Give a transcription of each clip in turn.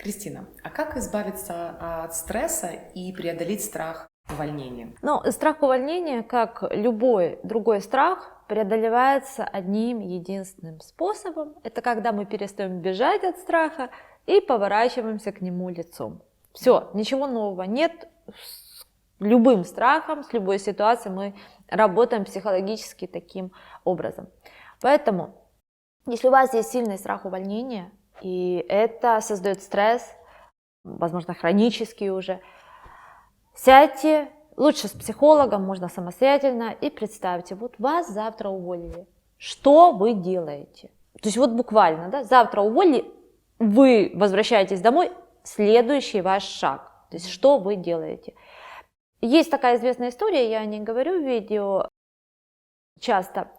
Кристина, а как избавиться от стресса и преодолеть страх увольнения? Ну, страх увольнения, как любой другой страх, преодолевается одним единственным способом. Это когда мы перестаем бежать от страха и поворачиваемся к нему лицом. Все, ничего нового нет. С любым страхом, с любой ситуацией мы работаем психологически таким образом. Поэтому, если у вас есть сильный страх увольнения, и это создает стресс, возможно, хронический уже, сядьте, лучше с психологом, можно самостоятельно, и представьте, вот вас завтра уволили. Что вы делаете? То есть вот буквально, да, завтра уволили, вы возвращаетесь домой, следующий ваш шаг. То есть что вы делаете? Есть такая известная история, я не говорю в видео часто,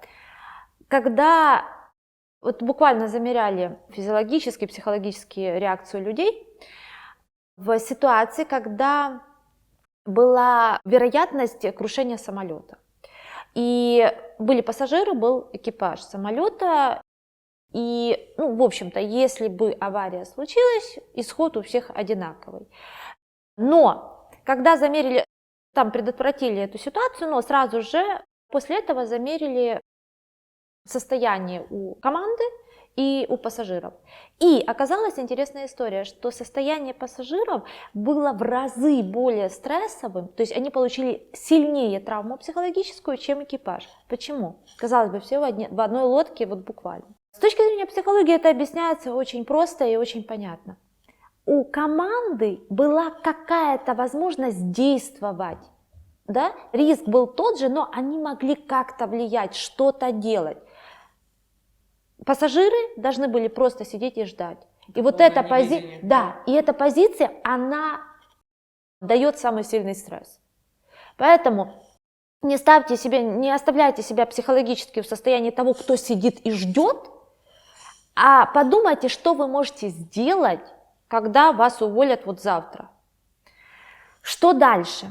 когда вот буквально замеряли физиологически, психологически реакцию людей в ситуации, когда была вероятность крушения самолета. И были пассажиры, был экипаж самолета. И, в общем-то, если бы авария случилась, исход у всех одинаковый. Но, когда замерили, там предотвратили эту ситуацию, но сразу же после этого замерили состояние у команды и у пассажиров. И оказалась интересная история, что состояние пассажиров было в разы более стрессовым, то есть они получили сильнее травму психологическую, чем экипаж. Почему? Казалось бы, все в одной лодке, вот буквально. С точки зрения психологии это объясняется очень просто и очень понятно. У команды была какая-то возможность действовать. Да? Риск был тот же, но они могли как-то влиять, что-то делать. Пассажиры должны были просто сидеть и ждать. И вот эта позиция, да, и эта позиция, она дает самый сильный стресс. Поэтому не оставляйте себя психологически в состоянии того, кто сидит и ждет, а подумайте, что вы можете сделать, когда вас уволят вот завтра. Что дальше?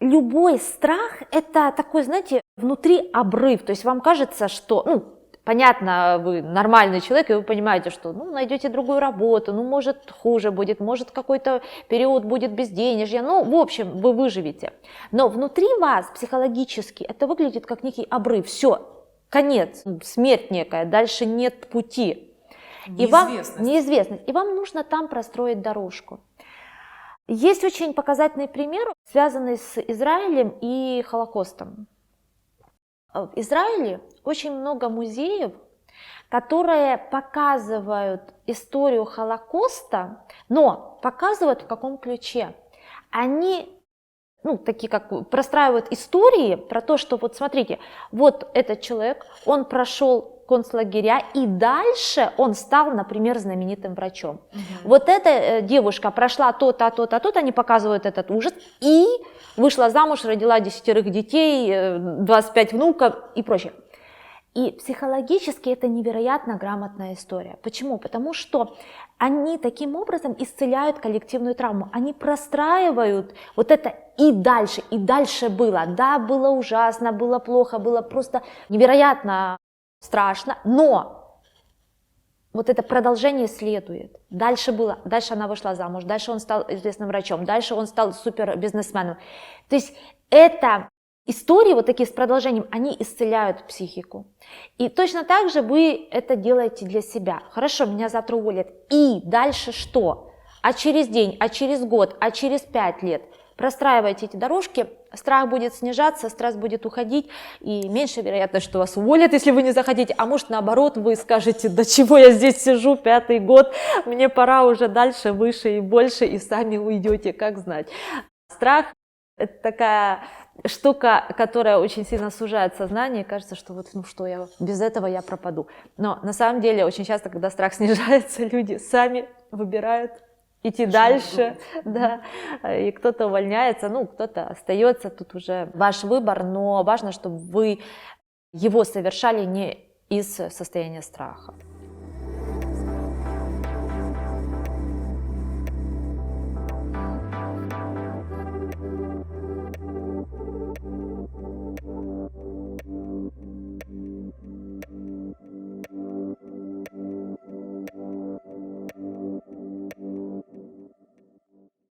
Любой страх – это такой, знаете, внутри обрыв. То есть вам кажется, что, понятно, вы нормальный человек, и вы понимаете, что, найдете другую работу, может, хуже будет, может, какой-то период будет безденежья, в общем, вы выживете. Но внутри вас психологически это выглядит как некий обрыв. Все, конец, смерть некая, дальше нет пути. Неизвестность. И вам нужно там простроить дорожку. Есть очень показательный пример, связанный с Израилем и Холокостом. В Израиле очень много музеев, которые показывают историю Холокоста, но показывают в каком ключе. Они, такие как простраивают истории про то, что вот смотрите, вот этот человек, он прошел концлагеря, и дальше он стал, например, знаменитым врачом. Вот эта девушка прошла то-то, то-то, то-то, они показывают этот ужас, и вышла замуж, родила 10 детей, 25 внуков и прочее. И психологически это невероятно грамотная история. Почему? Потому что они таким образом исцеляют коллективную травму. Они простраивают вот это и дальше было. Да, было ужасно, было плохо, было просто невероятно страшно, но вот это продолжение следует. Дальше она вышла замуж, дальше он стал известным врачом, дальше он стал супербизнесменом. То есть это истории вот такие с продолжением, они исцеляют психику. И точно так же вы это делаете для себя. Хорошо, меня завтра уволят. И дальше что? А через день, а через год, а через 5 лет? Простраивайте эти дорожки, страх будет снижаться, стресс будет уходить, и меньше вероятность, что вас уволят, если вы не захотите. А может, наоборот, вы скажете, до чего я здесь сижу 5-й год, мне пора уже дальше, выше и больше, и сами уйдете, как знать. Страх – это такая штука, которая очень сильно сужает сознание, и кажется, что без этого я пропаду. Но на самом деле очень часто, когда страх снижается, люди сами выбирают идти дальше, да, и кто-то увольняется, кто-то остается, тут уже ваш выбор, но важно, чтобы вы его совершали не из состояния страха.